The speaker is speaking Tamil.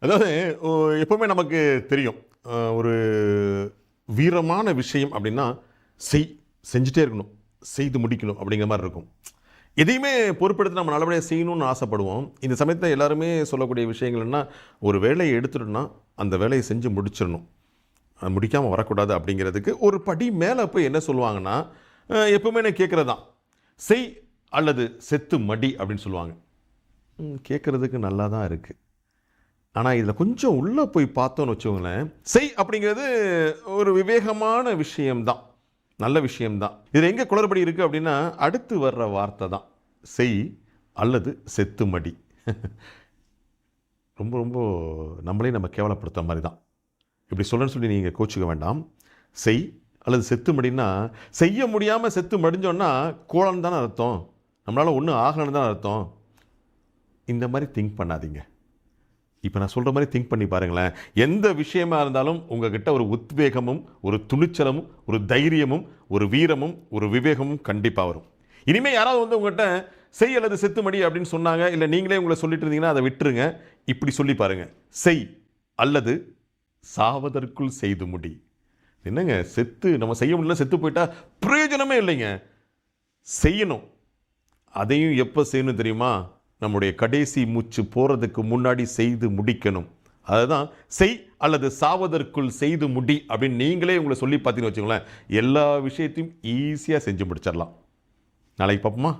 அதாவது எப்பவுமே நமக்கு தெரியும். ஒரு வீரமான விஷயம் அப்படின்னா, செஞ்சுட்டே இருக்கணும். செய்து முடிக்கணும் அப்படிங்கிற மாரி இருக்கும். எதையுமே பொறுப்பெடுத்து நம்ம நல்லபடியா செய்யணும்னு ஆசைப்படுவோம். இந்த சமயத்தில எல்லாருமே சொல்லக்கூடிய விஷயங்கள் என்ன, ஒரு வேலைய எடுத்துட்டோம்னா, அந்த வேலைய செஞ்சு முடிச்சிரணும். முடிக்காம வரக்கூடாது அப்படிங்கிறதுக்கு ஒரு படி மேல போய் என்ன சொல்லுவாங்கன்னா, எப்பவுமே நான் கேட்கிறது தான். செய் அல்லது செத்து மடி அப்படின்னு சொல்லுவாங்க. கேட்கறதுக்கு நல்லா தான் இருக்கு. ஆனா இதில கொஞ்சம் உள்ள போய் பார்த்தோம்னு வச்சுக்கோங்களேன், செய் அப்படிங்கிறது ஒரு விவேகமான விஷயம் தான். நல்ல விஷயம் தான். இதில எங்க குளறுபடி இருக்கு அப்படின்னா, அடுத்து வர்ற வார்த்தை தான். செய் அல்லது செத்து மடி. ரொம்ப ரொம்ப நம்மளே நம்ம கேவலப்படுத்துற மாரி தான். இப்படி சொல்றேன்னு சொல்லி நீங்க கோச்சுக்க வேண்டாம். செய் அல்லது செத்து மடின்னா, செய்ய முடியாம செத்து மடிஞ்சோம்னா, கோலம்னு தானே அர்த்தம். நம்மளால ஒண்ணும் ஆகலன்னு தானே அர்த்தம். இந்த மாரி திங்க் பண்ணாதீங்க. இப்ப நான் சொல்ற மாரி திங்க் பண்ணி பாருங்களேன். எந்த விஷயமா இருந்தாலும் உங்ககிட்ட ஒரு உத்வேகமும், ஒரு துணிச்சலும், ஒரு தைரியமும், ஒரு வீரமும், ஒரு விவேகமும் கண்டிப்பா வரும். இனிமே யாராவது வந்து உங்ககிட்ட செய் அல்லது செத்து மடி அப்படின்னு சொன்னாங்க, இல்ல நீங்களே உங்கள சொல்லிட்டு இருந்தீங்கன்னா அத விட்டுருங்க. இப்படி சொல்லி பாருங்க. செய் அல்லது சாவதற்குள் செய்து முடி. என்னங்க செத்து நம்ம செய்ய முடியல செத்து போயிட்டா பிரயோஜனமே இல்லைங்க. செய்யணும். அதையும் எப்ப செய்யணும் தெரியுமா? நம்முடைய கடைசி மூச்சு போறதுக்கு முன்னாடி செய்து முடிக்கணும். அதுதான் செய் அல்லது சாவதற்குள் செய்து முடி அப்படின்னு நீங்களே உங்களை சொல்லி பார்த்தீங்கன்னு வச்சுக்கோங்களேன், எல்லா விஷயத்தையும் ஈஸியா செஞ்சு முடிச்சிடலாம். நாளைக்கு பார்ப்போமா?